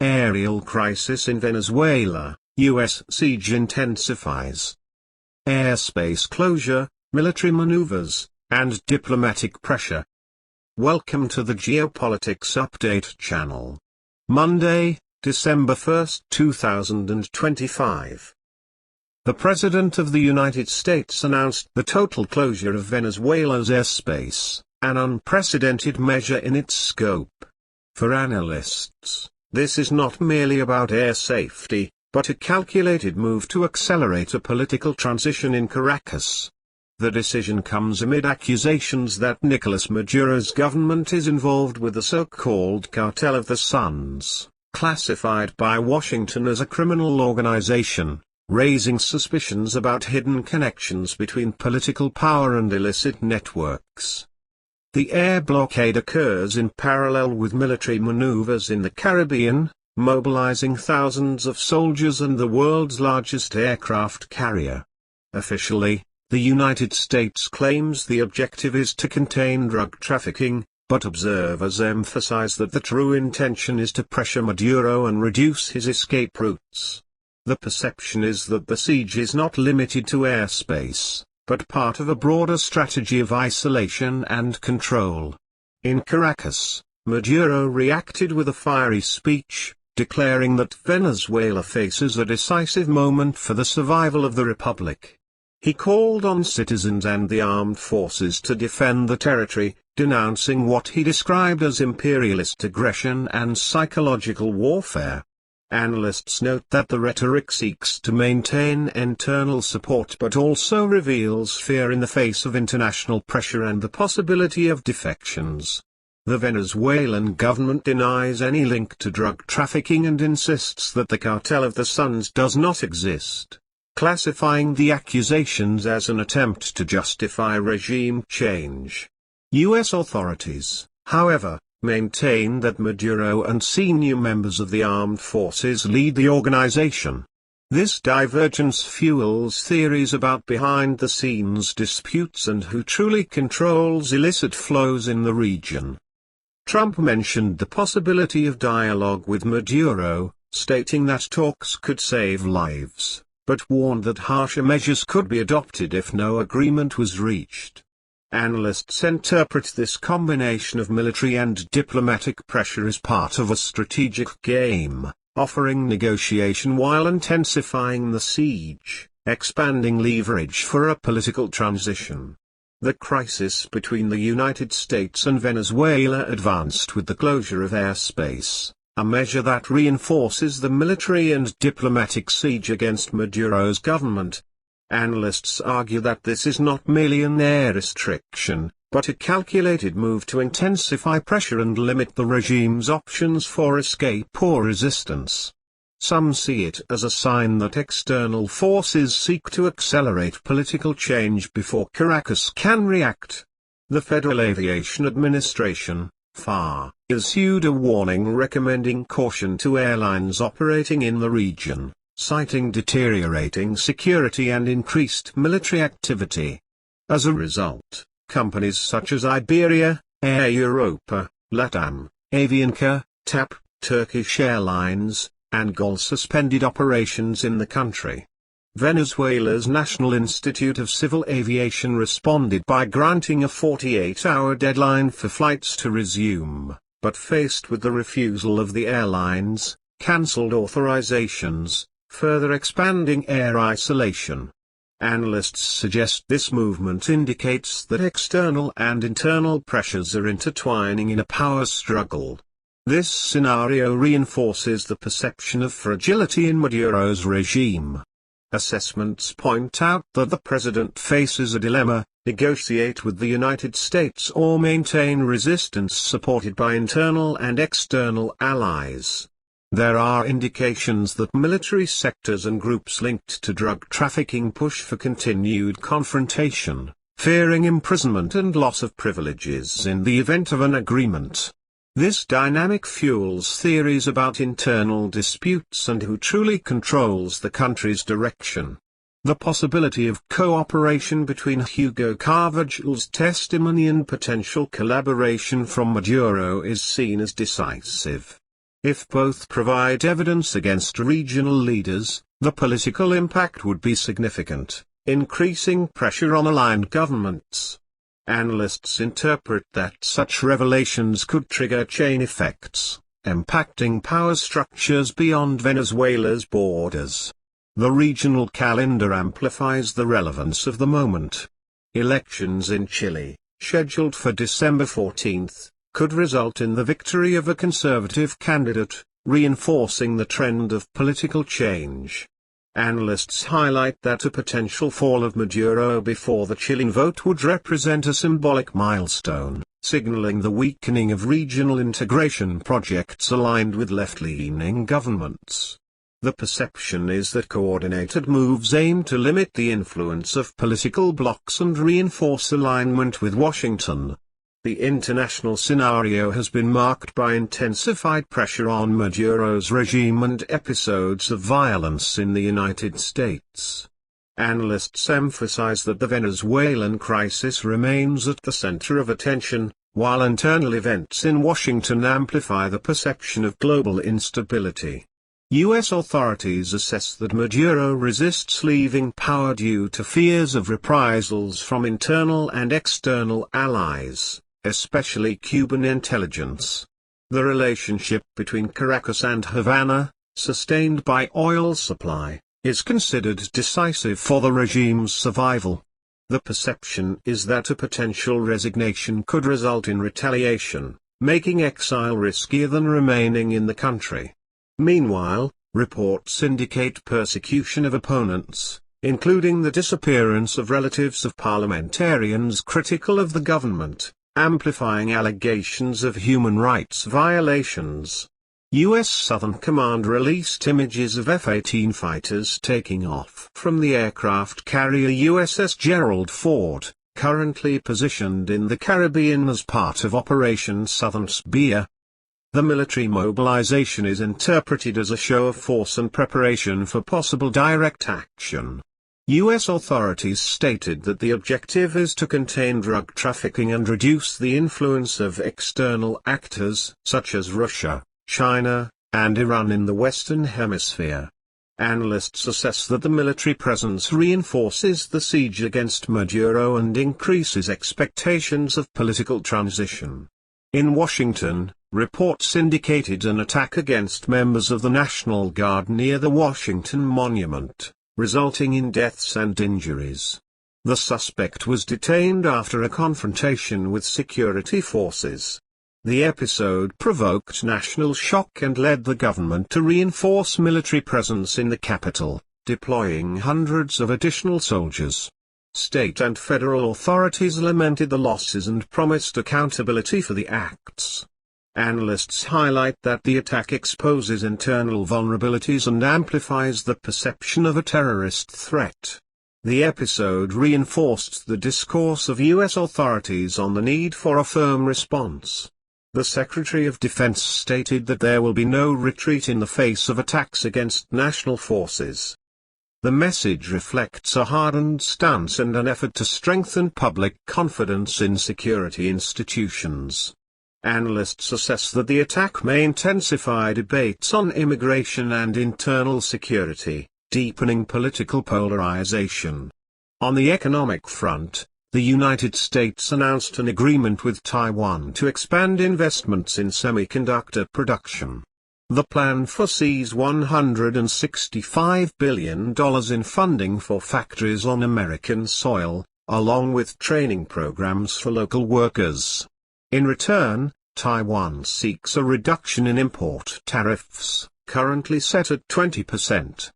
Aerial crisis in Venezuela, U.S. siege intensifies. Airspace closure, military maneuvers, and diplomatic pressure. Welcome to the Geopolitics Update channel. Monday, December 1, 2025. The President of the United States announced the total closure of Venezuela's airspace, an unprecedented measure in its scope. For analysts, this is not merely about air safety, but a calculated move to accelerate a political transition in Caracas. The decision comes amid accusations that Nicolas Maduro's government is involved with the so-called Cartel of the Suns, classified by Washington as a criminal organization, raising suspicions about hidden connections between political power and illicit networks. The air blockade occurs in parallel with military maneuvers in the Caribbean, mobilizing thousands of soldiers and the world's largest aircraft carrier. Officially, the United States claims the objective is to contain drug trafficking, but observers emphasize that the true intention is to pressure Maduro and reduce his escape routes. The perception is that the siege is not limited to airspace, but part of a broader strategy of isolation and control. In Caracas, Maduro reacted with a fiery speech, declaring that Venezuela faces a decisive moment for the survival of the republic. He called on citizens and the armed forces to defend the territory, denouncing what he described as imperialist aggression and psychological warfare. Analysts note that the rhetoric seeks to maintain internal support but also reveals fear in the face of international pressure and the possibility of defections. The Venezuelan government denies any link to drug trafficking and insists that the Cartel of the Suns does not exist, classifying the accusations as an attempt to justify regime change. U.S. authorities, however, maintain that Maduro and senior members of the armed forces lead the organization. This divergence fuels theories about behind-the-scenes disputes and who truly controls illicit flows in the region. Trump mentioned the possibility of dialogue with Maduro, stating that talks could save lives, but warned that harsher measures could be adopted if no agreement was reached. Analysts interpret this combination of military and diplomatic pressure as part of a strategic game, offering negotiation while intensifying the siege, expanding leverage for a political transition. The crisis between the United States and Venezuela advanced with the closure of airspace, a measure that reinforces the military and diplomatic siege against Maduro's government. Analysts argue that this is not merely an air restriction, but a calculated move to intensify pressure and limit the regime's options for escape or resistance. Some see it as a sign that external forces seek to accelerate political change before Caracas can react. The Federal Aviation Administration, FAA, issued a warning recommending caution to airlines operating in the region, citing deteriorating security and increased military activity. As a result, companies such as Iberia, Air Europa, LATAM, Avianca, TAP, Turkish Airlines, and GOL suspended operations in the country. Venezuela's National Institute of Civil Aviation responded by granting a 48-hour deadline for flights to resume, but faced with the refusal of the airlines, cancelled authorizations, further expanding air isolation. Analysts suggest this movement indicates that external and internal pressures are intertwining in a power struggle. This scenario reinforces the perception of fragility in Maduro's regime. Assessments point out that the president faces a dilemma: negotiate with the United States or maintain resistance supported by internal and external allies. There are indications that military sectors and groups linked to drug trafficking push for continued confrontation, fearing imprisonment and loss of privileges in the event of an agreement. This dynamic fuels theories about internal disputes and who truly controls the country's direction. The possibility of cooperation between Hugo Carvajal's testimony and potential collaboration from Maduro is seen as decisive. If both provide evidence against regional leaders, the political impact would be significant, increasing pressure on aligned governments. Analysts interpret that such revelations could trigger chain effects, impacting power structures beyond Venezuela's borders. The regional calendar amplifies the relevance of the moment. Elections in Chile, scheduled for December 14, could result in the victory of a conservative candidate, reinforcing the trend of political change. Analysts highlight that a potential fall of Maduro before the Chilean vote would represent a symbolic milestone, signaling the weakening of regional integration projects aligned with left-leaning governments. The perception is that coordinated moves aim to limit the influence of political blocs and reinforce alignment with Washington. The international scenario has been marked by intensified pressure on Maduro's regime and episodes of violence in the United States. Analysts emphasize that the Venezuelan crisis remains at the center of attention, while internal events in Washington amplify the perception of global instability. U.S. authorities assess that Maduro resists leaving power due to fears of reprisals from internal and external allies, especially Cuban intelligence. The relationship between Caracas and Havana, sustained by oil supply, is considered decisive for the regime's survival. The perception is that a potential resignation could result in retaliation, making exile riskier than remaining in the country. Meanwhile, reports indicate persecution of opponents, including the disappearance of relatives of parliamentarians critical of the government, amplifying allegations of human rights violations. U.S. Southern Command released images of F-18 fighters taking off from the aircraft carrier USS Gerald Ford, currently positioned in the Caribbean as part of Operation Southern Spear. The military mobilization is interpreted as a show of force and preparation for possible direct action. U.S. authorities stated that the objective is to contain drug trafficking and reduce the influence of external actors, such as Russia, China, and Iran in the Western Hemisphere. Analysts assess that the military presence reinforces the siege against Maduro and increases expectations of political transition. In Washington, reports indicated an attack against members of the National Guard near the Washington Monument, resulting in deaths and injuries. The suspect was detained after a confrontation with security forces. The episode provoked national shock and led the government to reinforce military presence in the capital, deploying hundreds of additional soldiers. State and federal authorities lamented the losses and promised accountability for the acts. Analysts highlight that the attack exposes internal vulnerabilities and amplifies the perception of a terrorist threat. The episode reinforced the discourse of U.S. authorities on the need for a firm response. The Secretary of Defense stated that there will be no retreat in the face of attacks against national forces. The message reflects a hardened stance and an effort to strengthen public confidence in security institutions. Analysts assess that the attack may intensify debates on immigration and internal security, deepening political polarization. On the economic front, the United States announced an agreement with Taiwan to expand investments in semiconductor production. The plan foresees $165 billion in funding for factories on American soil, along with training programs for local workers. In return, Taiwan seeks a reduction in import tariffs, currently set at 20%.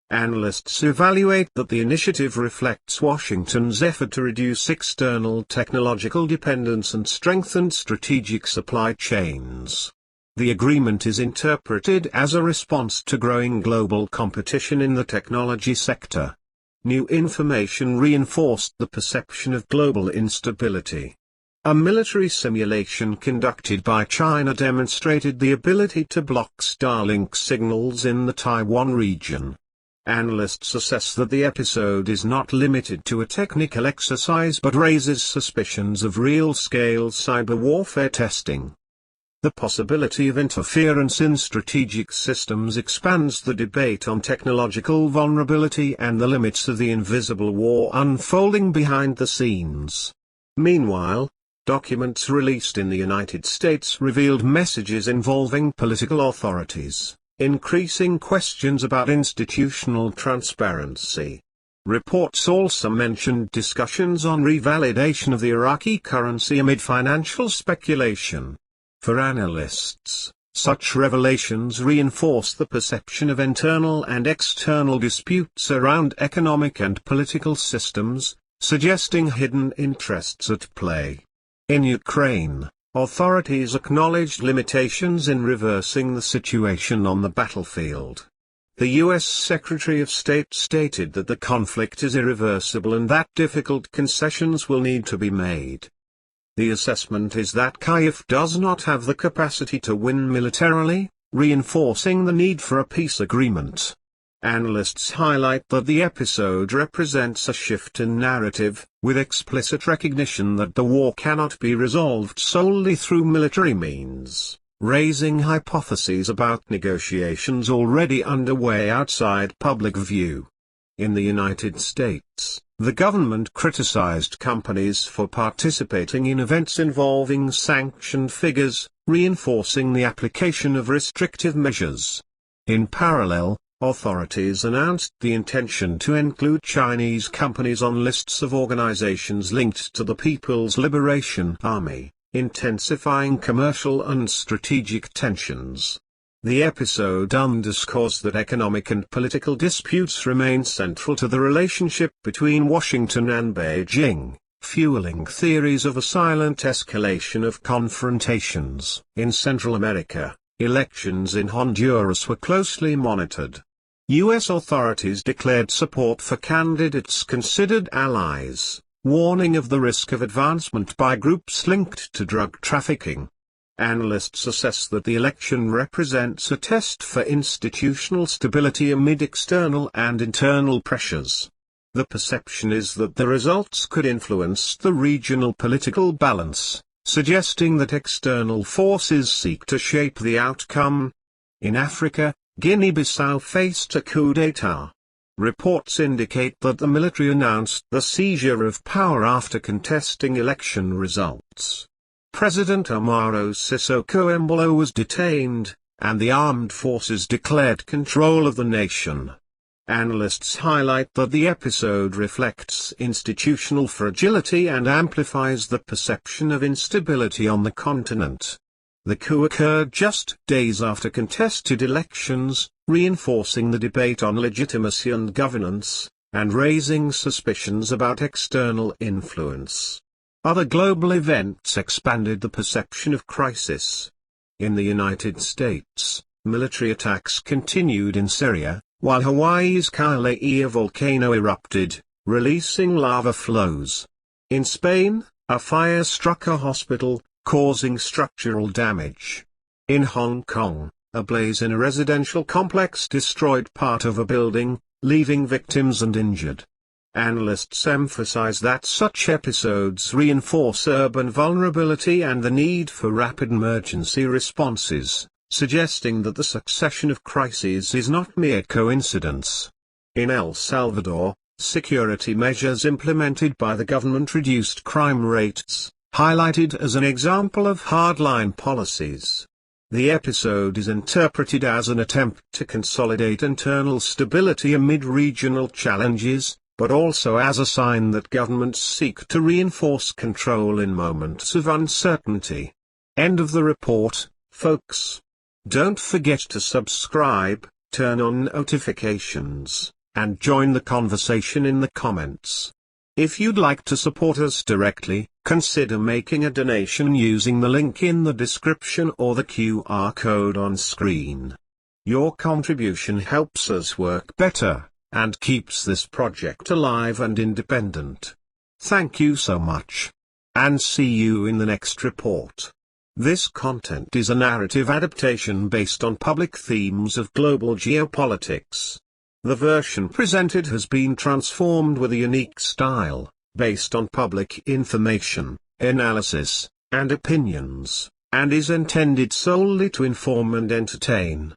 Analysts evaluate that the initiative reflects Washington's effort to reduce external technological dependence and strengthen strategic supply chains. The agreement is interpreted as a response to growing global competition in the technology sector. New information reinforced the perception of global instability. A military simulation conducted by China demonstrated the ability to block Starlink signals in the Taiwan region. Analysts assess that the episode is not limited to a technical exercise but raises suspicions of real-scale cyber warfare testing. The possibility of interference in strategic systems expands the debate on technological vulnerability and the limits of the invisible war unfolding behind the scenes. Meanwhile, documents released in the United States revealed messages involving political authorities, increasing questions about institutional transparency. Reports also mentioned discussions on revalidation of the Iraqi currency amid financial speculation. For analysts, such revelations reinforce the perception of internal and external disputes around economic and political systems, suggesting hidden interests at play. In Ukraine, authorities acknowledged limitations in reversing the situation on the battlefield. The U.S. Secretary of State stated that the conflict is irreversible and that difficult concessions will need to be made. The assessment is that Kyiv does not have the capacity to win militarily, reinforcing the need for a peace agreement. Analysts highlight that the episode represents a shift in narrative, with explicit recognition that the war cannot be resolved solely through military means, raising hypotheses about negotiations already underway outside public view. In the United States, the government criticized companies for participating in events involving sanctioned figures, reinforcing the application of restrictive measures. In parallel, authorities announced the intention to include Chinese companies on lists of organizations linked to the People's Liberation Army, intensifying commercial and strategic tensions. The episode underscores that economic and political disputes remain central to the relationship between Washington and Beijing, fueling theories of a silent escalation of confrontations. In Central America, elections in Honduras were closely monitored. U.S. authorities declared support for candidates considered allies, warning of the risk of advancement by groups linked to drug trafficking. Analysts assess that the election represents a test for institutional stability amid external and internal pressures. The perception is that the results could influence the regional political balance, suggesting that external forces seek to shape the outcome. In Africa, Guinea-Bissau faced a coup d'état. Reports indicate that the military announced the seizure of power after contesting election results. President Umaro Sissoco Embalo was detained, and the armed forces declared control of the nation. Analysts highlight that the episode reflects institutional fragility and amplifies the perception of instability on the continent. The coup occurred just days after contested elections, reinforcing the debate on legitimacy and governance, and raising suspicions about external influence. Other global events expanded the perception of crisis. In the United States, military attacks continued in Syria, while Hawaii's Kilauea volcano erupted, releasing lava flows. In Spain, a fire struck a hospital, causing structural damage. In Hong Kong, a blaze in a residential complex destroyed part of a building, leaving victims and injured. Analysts emphasize that such episodes reinforce urban vulnerability and the need for rapid emergency responses, suggesting that the succession of crises is not mere coincidence. In El Salvador, security measures implemented by the government reduced crime rates, highlighted as an example of hardline policies. The episode is interpreted as an attempt to consolidate internal stability amid regional challenges, but also as a sign that governments seek to reinforce control in moments of uncertainty. End of the report, folks. Don't forget to subscribe, turn on notifications, and join the conversation in the comments. If you'd like to support us directly, consider making a donation using the link in the description or the QR code on screen. Your contribution helps us work better, and keeps this project alive and independent. Thank you so much. And see you in the next report. This content is a narrative adaptation based on public themes of global geopolitics. The version presented has been transformed with a unique style, based on public information, analysis, and opinions. and is intended solely to inform and entertain.